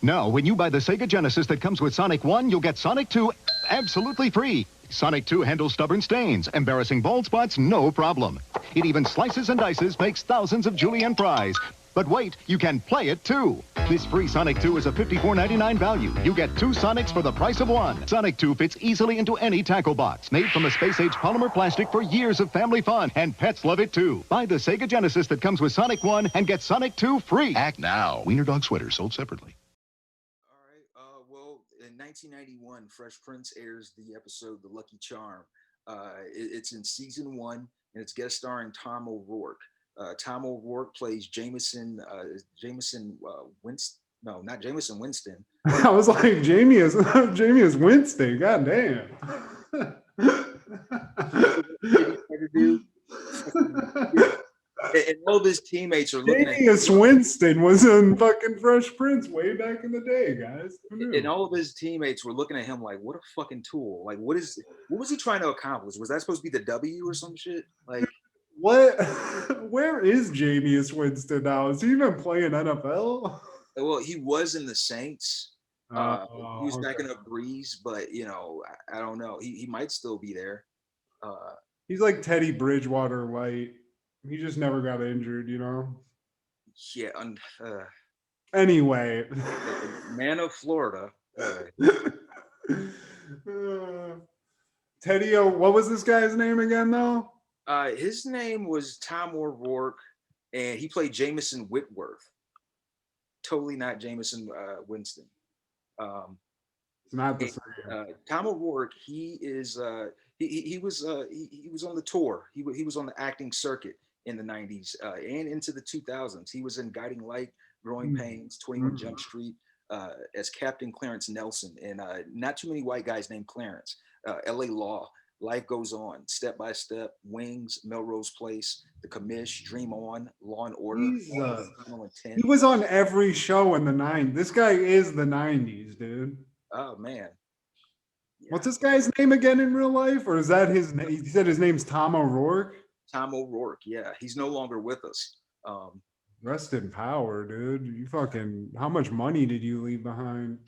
Now, when you buy the Sega Genesis that comes with Sonic 1, you'll get Sonic 2 absolutely free. Sonic 2 handles stubborn stains, embarrassing bald spots, no problem. It even slices and dices, makes thousands of julienne fries. But wait, you can play it too. This free Sonic 2 is a $54.99 value. You get 2 Sonics for the price of 1. Sonic 2 fits easily into any tackle box. Made from a space-age polymer plastic for years of family fun, and pets love it too. Buy the Sega Genesis that comes with Sonic 1 and get Sonic 2 free. Act now. Wiener Dog sweater sold separately. All right. Well, in 1991, Fresh Prince airs the episode "The Lucky Charm." It's in season 1, and it's guest starring Tom O'Rourke. Tom O'Rourke plays Jameson Winston. No, not Jameson Winston. I was like, Jamie is Winston. God damn. And all of his teammates are looking Jamius Winston was in fucking Fresh Prince way back in the day, guys. And all of his teammates were looking at him like, what a fucking tool. Like, what was he trying to accomplish? Was that supposed to be the W or some shit? Like, what? Where is Jamius Winston now? Is he even playing NFL? Well, he was in the Saints. He was backing up Breeze, but I don't know. He might still be there. He's like Teddy Bridgewater light. He just never got injured, Yeah. Anyway, man of Florida. Teddy, what was this guy's name again, though? His name was Tom O'Rourke, and he played Jameson Whitworth. Totally not Jameson Winston. It's not the same. Tom O'Rourke. He is. He was on the tour. He was on the acting circuit in the 90s and into the 2000s. He was in Guiding Light, Growing Pains, 21 Jump Street as Captain Clarence Nelson, and not too many white guys named Clarence. L.A. Law, Life Goes On, Step by Step, Wings, Melrose Place, The Commish, Dream On, Law and Order. He was on every show in the 90s. This guy is the 90s, dude. Oh, man. Yeah. What's this guy's name again in real life? Or is that his name? He said his name's Tom O'Rourke? Tom O'Rourke, yeah. He's no longer with us. Rest in power, dude. You fucking, how much money did you leave behind?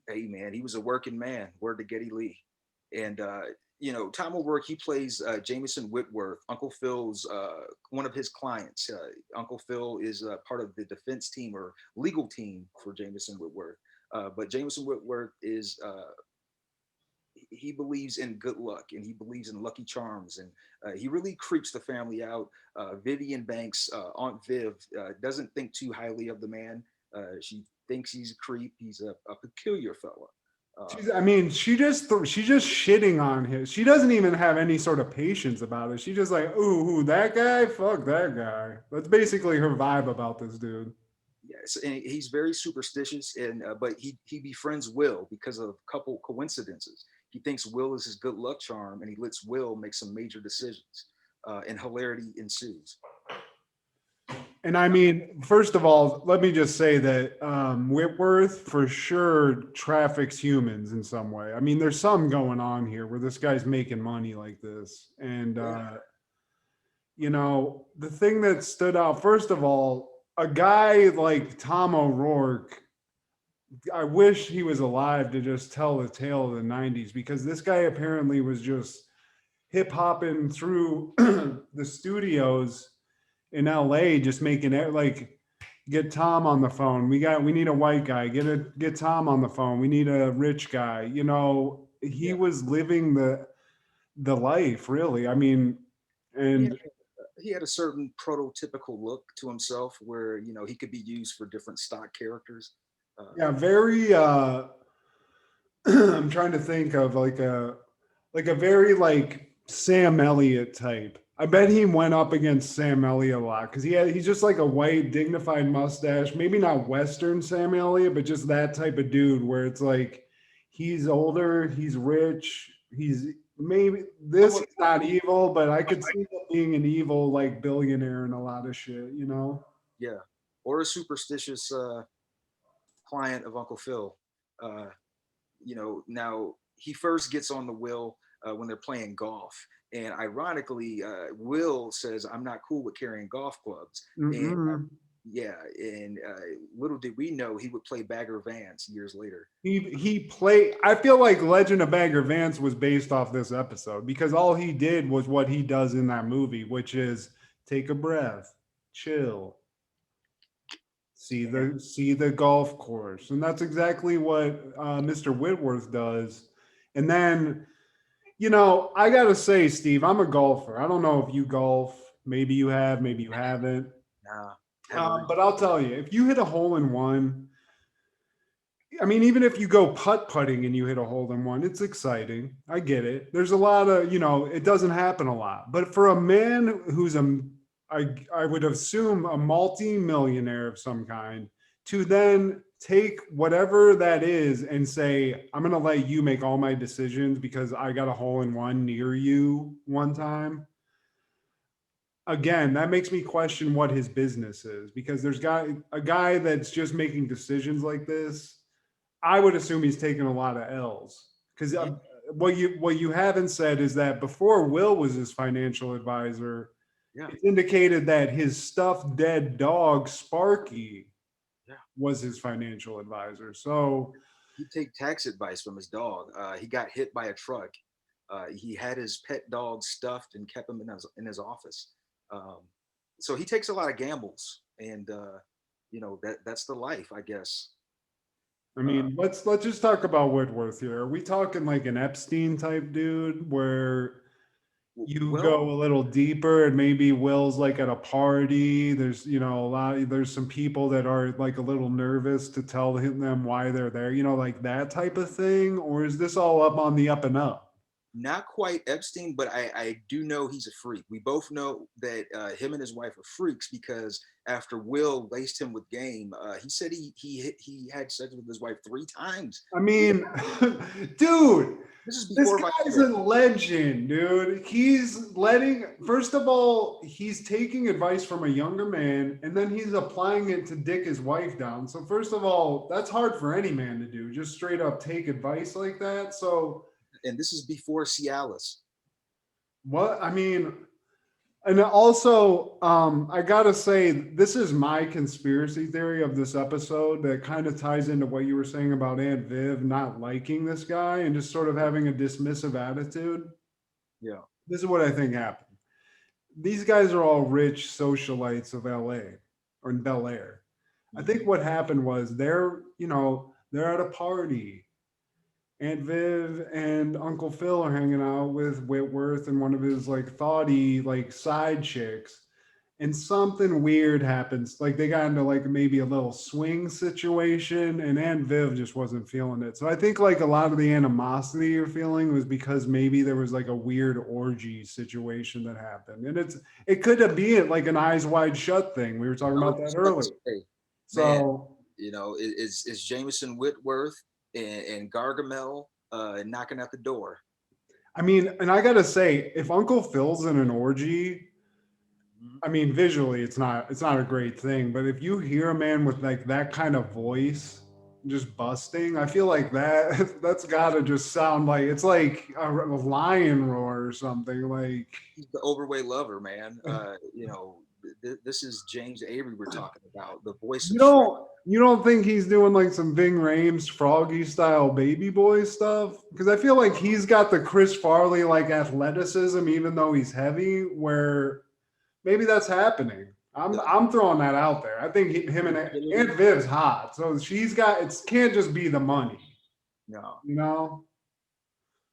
Hey, man, he was a working man. Word to Geddy Lee. And, Tom O'Rourke, he plays Jameson Whitworth, Uncle Phil's, one of his clients. Uncle Phil is part of the defense team or legal team for Jameson Whitworth. But Jameson Whitworth is... he believes in good luck and he believes in lucky charms, and he really creeps the family out. Vivian Banks, Aunt Viv, doesn't think too highly of the man. She thinks he's a creep. He's a peculiar fella. She's just shitting on him. She doesn't even have any sort of patience about it. She's just like, ooh, that guy, fuck that guy. That's basically her vibe about this dude. Yes, and he's very superstitious, and but he befriends Will because of a couple coincidences. He thinks Will is his good luck charm, and he lets Will make some major decisions, and hilarity ensues. And first of all, let me just say that Whitworth for sure traffics humans in some way. There's something going on here where this guy's making money like this. And, the thing that stood out, first of all, a guy like Tom O'Rourke, I wish he was alive to just tell the tale of the 90s, because this guy apparently was just hip hopping through the studios in LA, just making it like, get Tom on the phone. We need a white guy. Get Tom on the phone. We need a rich guy. He was living the life, really. And he had a certain prototypical look to himself where, he could be used for different stock characters. Very I'm trying to think of like a very like Sam Elliott type. I bet he went up against Sam Elliott a lot because he's just like a white dignified mustache, maybe not Western Sam Elliott, but just that type of dude where it's like he's older, he's rich, he's maybe he's not evil, but I could see him being an evil like billionaire and a lot of shit, Yeah, or a superstitious client of Uncle Phil. Now he first gets on the Will when they're playing golf, and ironically, Will says, "I'm not cool with carrying golf clubs." Mm-hmm. And Yeah, and little did we know he would play Bagger Vance years later. He played. I feel like Legend of Bagger Vance was based off this episode because all he did was what he does in that movie, which is take a breath, chill, And see the golf course, and that's exactly what Mr. Whitworth does. And then, I gotta say, Steve, I'm a golfer. I don't know if you golf. Maybe you have, maybe you haven't. nah, haven't reached. But I'll tell you, if you hit a hole in one, I mean, even if you go putt putting and you hit a hole in one, it's exciting. I get it. There's a lot of, it doesn't happen a lot. But for a man who's I would assume a multi-millionaire of some kind, to then take whatever that is and say, I'm going to let you make all my decisions because I got a hole in one near you one time. Again, that makes me question what his business is because there's a guy that's just making decisions like this. I would assume he's taken a lot of L's because what you haven't said is that before Will was his financial advisor, Yeah, it's indicated that his stuffed dead dog Sparky yeah. was his financial advisor. So He'd take tax advice from his dog. He got hit by a truck. He had his pet dog stuffed and kept him in his office. Um, so he takes a lot of gambles, and that's the life, I guess. I Uh, mean, let's just talk about Whitworth here. Are we talking like an Epstein type dude where you well, go a little deeper and maybe Will's like at a party? There's, there's some people that are like a little nervous to tell them why they're there, like that type of thing? Or is this all up on the up and up? not quite Epstein, but I do know he's a freak. We both know that him and his wife are freaks because after Will laced him with game, he said he had sex with his wife 3 times. I mean, dude, This is this before guy's a Viagra. legend, dude. First of all, he's taking advice from a younger man and then he's applying it to dick his wife down. So, first of all, that's hard for any man to do, just straight up take advice like that. So, And this is before Cialis. what I mean, and also, I gotta say, this is my conspiracy theory of this episode that kind of ties into what you were saying about Aunt Viv not liking this guy and just sort of having a dismissive attitude. Yeah. This is what I think happened. These guys are all rich socialites of LA or in Bel Air. I Mhm. think what happened was they're at a party. Aunt Viv and Uncle Phil are hanging out with Whitworth and one of his like thoughty like side chicks. And something weird happens. Like they got into like maybe a little swing situation, and Aunt Viv just wasn't feeling it. So I think like a lot of the animosity you're feeling was because maybe there was like a weird orgy situation that happened. And it could have been like an eyes wide shut thing. We were talking I was about that just about to earlier. say, man, So is Jameson Whitworth and Gargamel knocking at the door? I mean, and I gotta say, if Uncle Phil's in an orgy, Mhm. I mean, visually, it's not a great thing. But if you hear a man with like that kind of voice just busting, I feel like that's gotta just sound like it's like a lion roar or something. Like He's the overweight lover, man. This is James Avery we're talking about, the voice of you Shrek. don't you don't think he's doing like some Ving Rhames Froggy style baby boy stuff? Because I feel like he's got the Chris Farley like athleticism, even though he's heavy. Where maybe that's happening. I'm The, I'm throwing that out there. I think him and agility. Aunt Viv's hot, so she's got it. Can't just be the money, No, you know.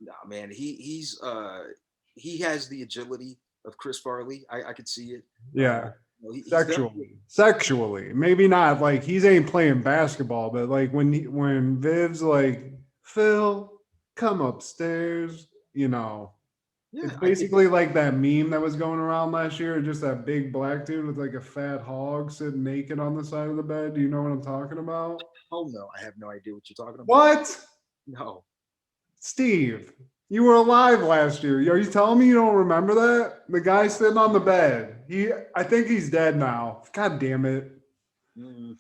no, man. He has the agility of Chris Farley. I could see it. Yeah, He's definitely. sexually, maybe not like he's ain't playing basketball, but like when Viv's like Phil, come upstairs, it's Yeah, I get. basically like that meme that was going around last year, just that big black dude with like a fat hog sitting naked on the side of the bed. Do you know what I'm talking about? Oh no, I have no idea what you're talking about. What? No. Steve, you were alive last year. Are you telling me you don't remember that? The guy sitting on the bed. I think he's dead now. God damn it. Mm,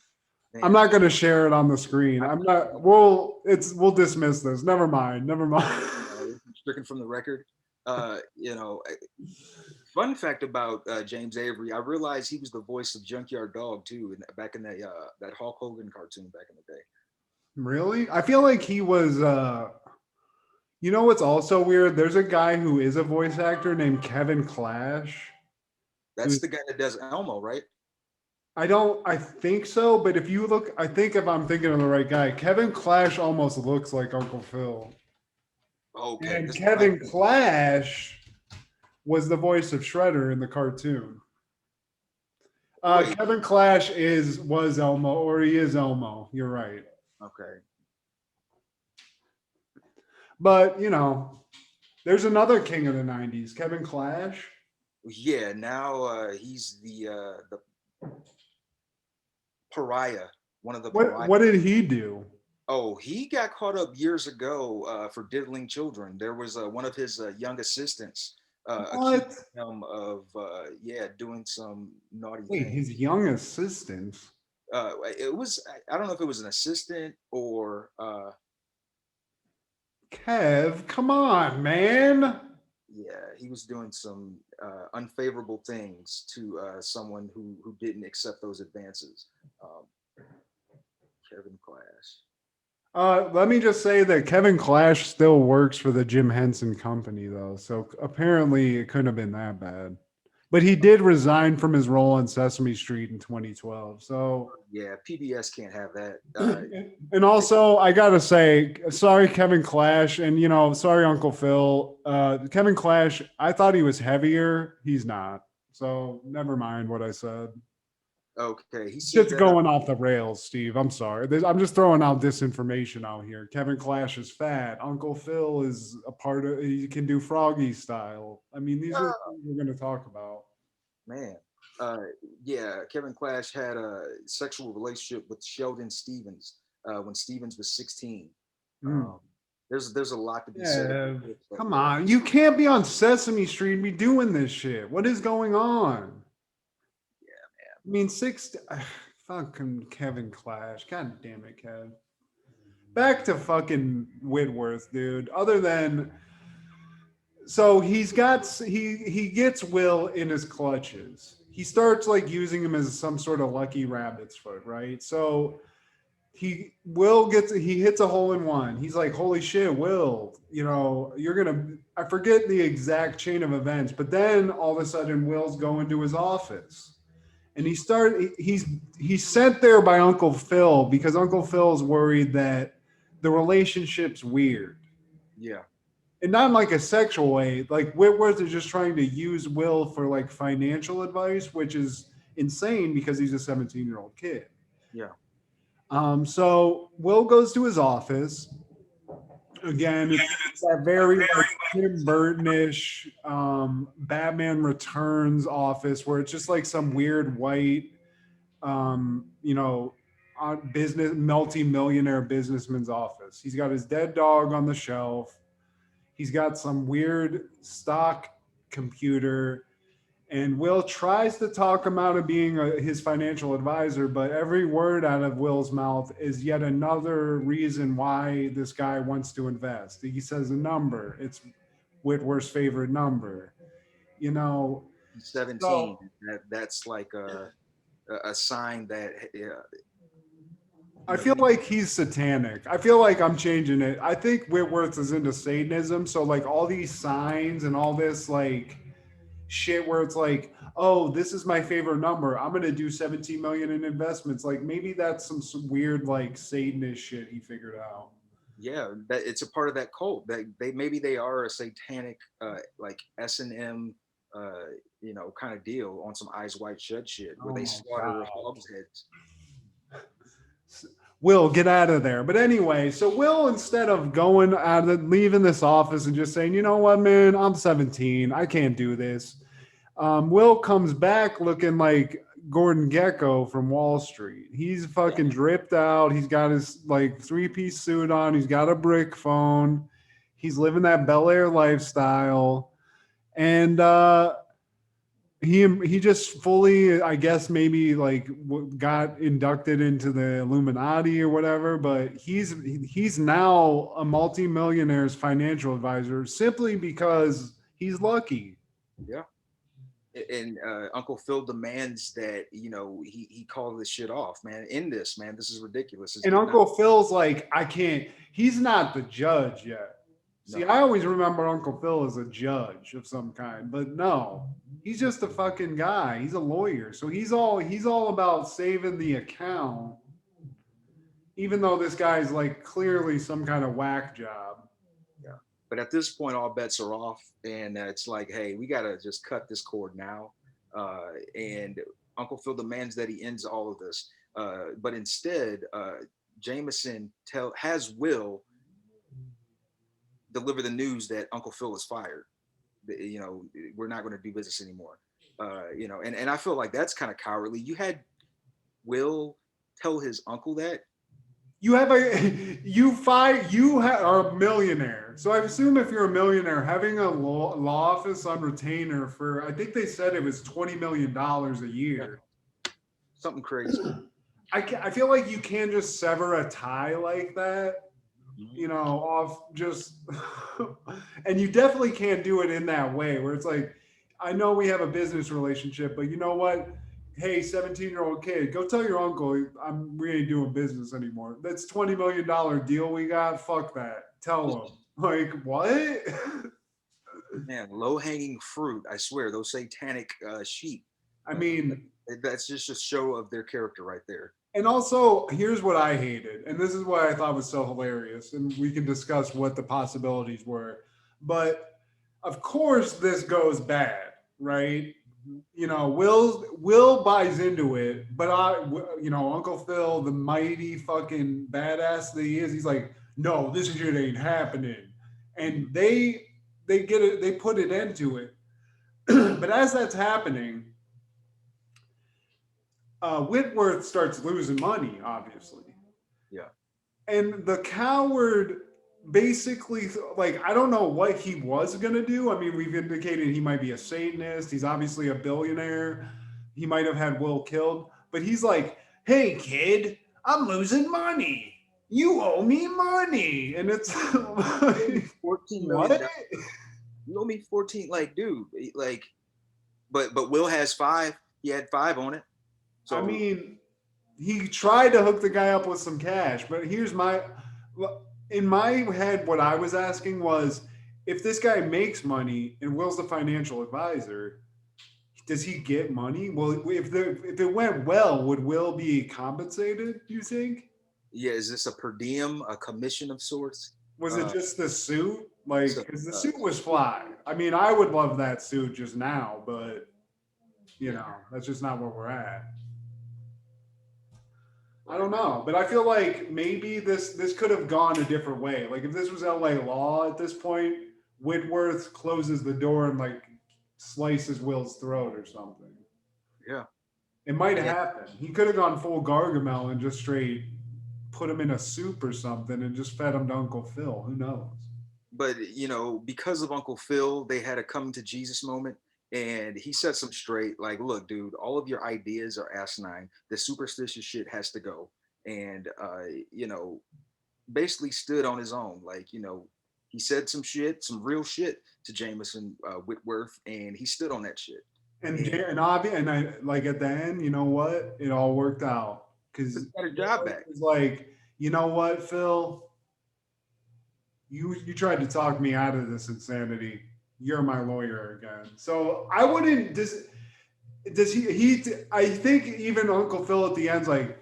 I'm man, not going to share it on the screen. I'm not. We'll dismiss this. Never mind. Never mind. stricken from the record. Uh, you know, Fun fact about James Avery, I realized he was the voice of Junkyard Dog too, back in that Hulk Hogan cartoon back in the day. Really? I feel like he was you know what's also weird? There's a guy who is a voice actor named Kevin Clash. That's the guy that does Elmo, right? I think so, but if you look, I think if I'm thinking of the right guy, Kevin Clash almost looks like Uncle Phil. Okay, And this Kevin Clash was the voice of Shredder in the cartoon. wait. Kevin Clash was Elmo, or he is Elmo. You're right. Okay, But there's another king of the '90s, Kevin Clash. yeah. Now he's the pariah, one of the pariah. What did he do? Oh, he got caught up years ago for diddling children. There was one of his young assistants What? accused him of doing some naughty Wait, things. his young assistant. It was I don't know if it was an assistant or Kev, come on, man. yeah, he was doing some unfavorable things to someone who didn't accept those advances. Um, Kevin Clash. Let me just say that Kevin Clash still works for the Jim Henson Company, though. So apparently it couldn't have been that bad. But he did resign from his role on Sesame Street in 2012. So, Yeah, PBS can't have that. and also I gotta say, sorry, Kevin Clash, and sorry, Uncle Phil. Kevin Clash, I thought he was heavier. He's not. So never mind what I said. Okay, he Shit's said that. going off the rails, Steve. I'm sorry. I'm just throwing out disinformation out here. Kevin Clash is fat. Uncle Phil is a part of. He can do Froggy style. I mean, these are things we're going to talk about. Man, yeah, Kevin Clash had a sexual relationship with Sheldon Stevens when Stevens was 16. Mm. There's a lot to be said. Yeah, come on. You can't be on Sesame Street and be doing this shit. What is going on? I mean, fucking Kevin Clash. God damn it, Kev. Back to fucking Whitworth, dude. Other than so he gets Will in his clutches. He starts like using him as some sort of lucky rabbit's foot, right? So he hits a hole in one. He's like, holy shit, Will, I forget the exact chain of events, but then all of a sudden Will's going to his office. And he's sent there by Uncle Phil because Uncle Phil's worried that the relationship's weird. Yeah. And not in like a sexual way. Like Whitworth is just trying to use Will for like financial advice, which is insane because he's a 17-year-old kid. Yeah. So Will goes to his office. Again, it's that very like Tim Burton-ish Batman Returns office where it's just like some weird white, multi-millionaire businessman's office. He's got his dead dog on the shelf. He's got some weird stock computer. And Will tries to talk him out of being his financial advisor, but every word out of Will's mouth is yet another reason why this guy wants to invest. He says a number. It's Whitworth's favorite number. 17. So, That's like a sign that. I feel like he's satanic. I feel like I'm changing it. I think Whitworth is into Satanism. So like all these signs and all this like shit where it's like, oh, this is my favorite number. I'm gonna do 17 million in investments. Like maybe that's some weird like Satanist shit he figured out. Yeah, that it's a part of that cult. That they are a satanic like S&M kind of deal on some Eyes Wide Shut shit where they slaughter hogs' heads. Will, get out of there. But anyway, so Will, instead of leaving this office and just saying, you know what, man, I'm 17. I can't do this. Will comes back looking like Gordon Gekko from Wall Street. He's fucking dripped out. He's got his like 3-piece suit on. He's got a brick phone. He's living that Bel-Air lifestyle. And he just fully, I guess, maybe like got inducted into the Illuminati or whatever, but he's now a multimillionaire's financial advisor simply because he's lucky. Yeah. And Uncle Phil demands that he call this shit off, man. End this, man. This is ridiculous. It's And getting out. Uncle Phil's like, I can't. He's not the judge yet. See, No. I always remember Uncle Phil as a judge of some kind, but no, he's just a fucking guy. He's a lawyer, so he's all about saving the account, even though this guy's like clearly some kind of whack job. Yeah. But at this point, all bets are off, and it's like, hey, we gotta just cut this cord now. And Uncle Phil demands that he ends all of this, but instead, Jameson has Will deliver the news that Uncle Phil is fired. We're not going to do business anymore. And I feel like that's kind of cowardly. You had Will tell his uncle that. You have are a millionaire. So I assume if you're a millionaire, having a law office on retainer for, I think they said it was $20 million a year. Something crazy. I feel like you can't just sever a tie like that, off just, and you definitely can't do it in that way where it's like, I know we have a business relationship, but you know what? Hey, 17-year-old kid, go tell your uncle we ain't doing business anymore. That's $20 million deal we got. Fuck that. Tell him. Like, what? Man, low-hanging fruit. I swear, those satanic sheep. I mean, that's just a show of their character right there. And also, here's what I hated, and this is what I thought was so hilarious, and we can discuss what the possibilities were. But of course, this goes bad, right? Will buys into it, but Uncle Phil, the mighty fucking badass that he is, he's like, no, this shit ain't happening, and they get it, they put it into it. But as that's happening, Whitworth starts losing money, obviously. Yeah. And the coward basically, like, I don't know what he was going to do. I mean, we've indicated he might be a Satanist. He's obviously a billionaire. He might have had Will killed. But he's like, hey, kid, I'm losing money. You owe me money. And it's like, 14 million. You owe me 14. Like, dude, like, but Will has 5. He had 5 on it. So, I mean, he tried to hook the guy up with some cash, but in my head, what I was asking was, if this guy makes money and Will's the financial advisor, does he get money? Well, if it went well, would Will be compensated, you think? Yeah, is this a per diem, a commission of sorts? Was it just the suit? Like, because the suit was fly. I mean, I would love that suit just now, but, that's just not where we're at. I don't know, but I feel like maybe this could have gone a different way. Like if this was LA Law at this point, Whitworth closes the door and like slices Will's throat or something. Yeah. It might have happened. He could have gone full Gargamel and just straight put him in a soup or something and just fed him to Uncle Phil. Who knows? But, because of Uncle Phil, they had a come to Jesus moment. And he sets them straight, like, look, dude, all of your ideas are asinine. The superstitious shit has to go. And, basically stood on his own. Like, he said some real shit to Jameson Whitworth, and he stood on that shit. And I like at the end, you know what? It all worked out. Because he got a job back. It's like, you know what, Phil? You tried to talk me out of this insanity. You're my lawyer again. So I wouldn't does he I think even Uncle Phil at the end's like,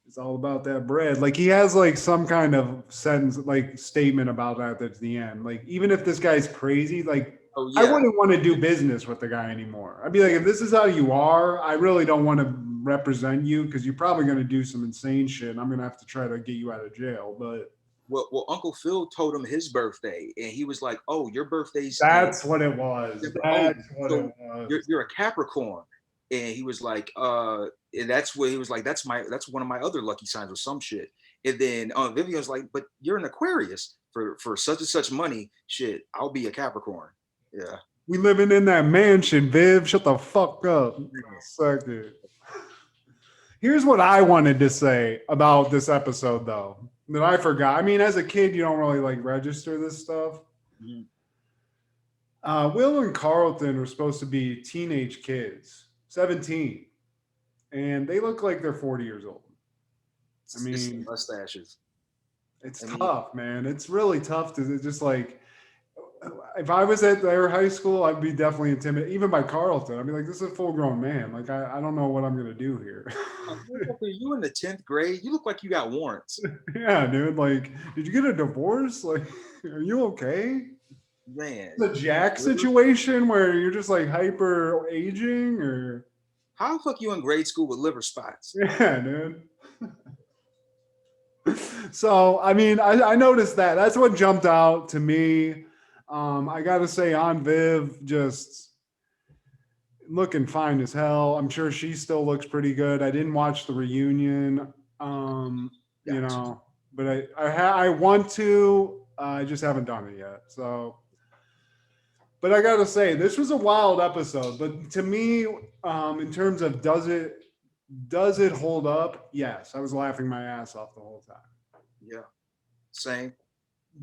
it's all about that bread. Like he has like some kind of sentence, like statement about that at the end. Like even if this guy's crazy, like I wouldn't want to do business with the guy anymore. I'd be like, if this is how you are, I really don't want to represent you because you're probably going to do some insane shit and I'm going to have to try to get you out of jail. But Well, Uncle Phil told him his birthday, and he was like, "Oh, your birthday's." That's what it was. You're a Capricorn, and he was like, and that's what he was like. That's one of my other lucky signs or some shit. And then Vivian was like, "But you're an Aquarius for such and such money. Shit, I'll be a Capricorn." Yeah, we living in that mansion, Viv. Shut the fuck up. Second. Here's what I wanted to say about this episode, though. That I forgot. I mean, as a kid, you don't really like register this stuff. Mm-hmm. Will and Carlton are supposed to be teenage kids, 17, and they look like they're 40 years old. I It's the mean, mustaches. it's I mean, tough, man. It's really tough to just like, if I was at their high school, I'd be definitely intimidated, even by Carlton. I'd be like, this is a full grown man. Like, I don't know what I'm going to do here. motherfucker, you in the 10th grade? You look like you got warrants, Yeah, dude. Like, did you get a divorce? Like, are you okay? man. The Jack situation where you're just like hyper aging, or How the fuck you in grade school with liver spots? yeah, dude. So I mean, I noticed that. That's what jumped out to me. I gotta say, on Viv just looking fine as hell. I'm sure she still looks pretty good. I didn't watch the reunion, you Got know, but I want to. I just haven't done it yet. So, but I gotta say, this was a wild episode. But to me, in terms of does it hold up? Yes, I was laughing my ass off the whole time. Yeah, same.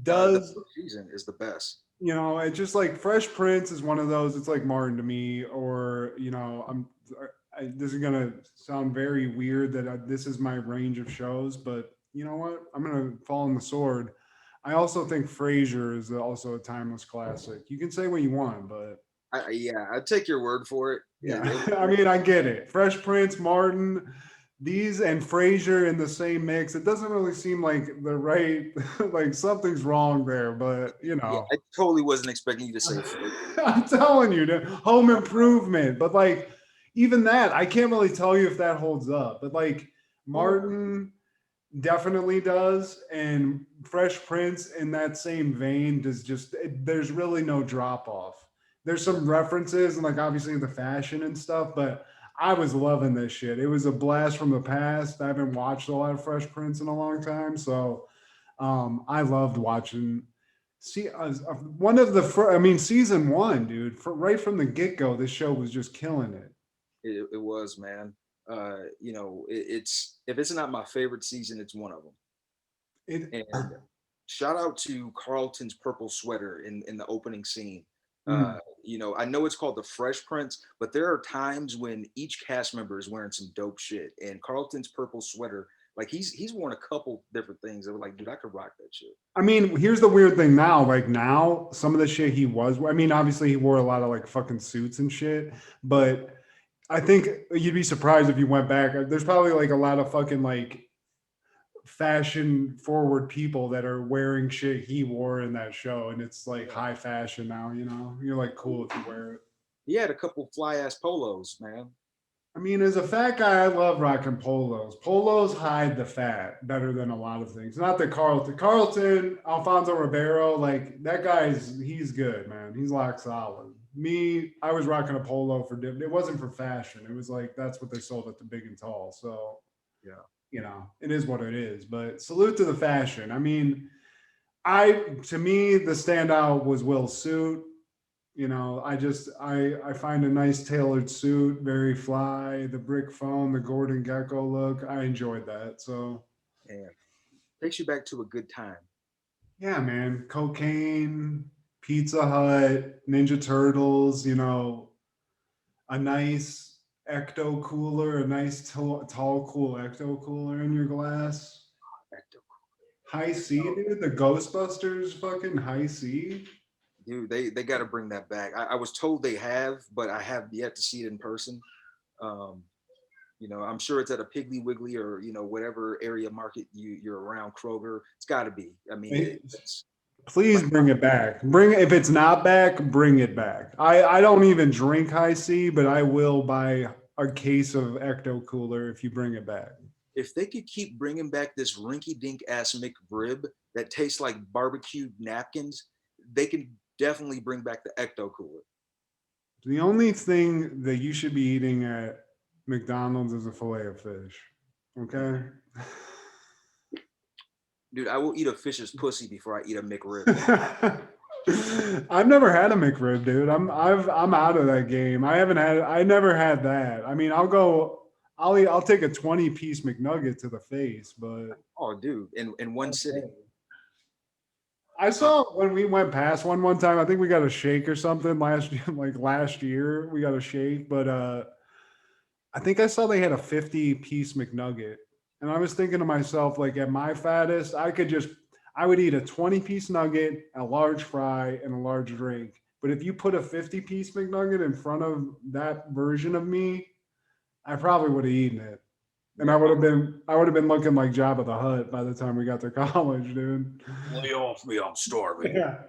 The Does first season is the best. it's just like Fresh Prince is one of those. It's like Martin to me, or this is gonna sound very weird that this is my range of shows, but you know what? I'm gonna fall on the sword. I also think Frasier is also a timeless classic. You can say what you want, but Yeah, I take your word for it. yeah, It was I great. mean, I get it. Fresh Prince, Martin, these and Frasier in the same mix. It doesn't really seem like the right, like something's wrong there, but Yeah, I totally wasn't expecting you to say Frasier. I'm telling you, dude, home improvement. But like, even that, I can't really tell you if that holds up. But like, Well, Martin definitely does, and Fresh Prince in that same vein does there's really no drop off. There's some references and like obviously the fashion and stuff, but I was loving this shit. It was a blast from the past. I haven't watched a lot of Fresh Prince in a long time, so I loved watching. See, one of the I mean, season one, dude, right from the get go, this show was just killing it. it was, man. It's if it's not my favorite season, it's one of them. It And shout out to Carlton's purple sweater in the opening scene. mm. I know it's called the Fresh Prince, but there are times when each cast member is wearing some dope shit. And Carlton's purple sweater, like he's worn a couple different things that were like, dude, I could rock that shit. I mean, here's the weird thing now. Like now, some of the shit he was. I mean, obviously he wore a lot of like fucking suits and shit, but I think you'd be surprised if you went back. There's probably like a lot of fucking like fashion forward people that are wearing shit he wore in that show, and it's like high fashion now. You're like cool if you wear it. He had a couple fly ass polos, man. I mean, as a fat guy, I love rocking polos. Polos hide the fat better than a lot of things. Not that Carlton, Alfonso Ribeiro, like that he's good, man. He's like solid. Me, I was rocking a polo it wasn't for fashion. It was like that's what they sold at the big and tall. So, Yeah. it is what it is. But salute to the fashion. I mean, to me, the standout was Will's suit. I find a nice tailored suit, very fly, the brick phone, the Gordon Gecko look. I enjoyed that. So And takes you back to a good time. yeah, man, cocaine, Pizza Hut, Ninja Turtles, a nice ecto cooler, a nice tall, cool ecto cooler in your glass. High C, dude, the Ghostbusters fucking High C. Dude, they got to bring that back. I was told they have, but I have yet to see it in person. Um, I'm sure it's at a Piggly Wiggly or whatever area market you're around, Kroger. It's got to be. I mean, it's Please like bring it back. If it's not back, bring it back. I don't even drink High C, but I will buy a case of Ecto Cooler if you bring it back. if they could keep bringing back this rinky-dink ass McRib that tastes like barbecued napkins, they can definitely bring back the Ecto Cooler. The only thing that you should be eating at McDonald's is a fillet of fish. Okay? Dude, I will eat a fish's pussy before I eat a McRib. I've never had a McRib, dude. I'm out of that game. I never had that. I mean, I'll take a 20-piece McNugget to the face, but Oh, dude, in one sitting. I saw when we went past one time, I think we got a shake or something last year, like last year we got a shake, but I think I saw they had a 50-piece McNugget. And I was thinking to myself, like at my fattest, I would eat a 20-piece nugget, a large fry, and a large drink. But if you put a 50-piece McNugget in front of that version of me, I probably would have eaten it. And I would have been looking like Jabba the Hutt by the time we got to college, dude. Lay off me, I'm starving. Yeah.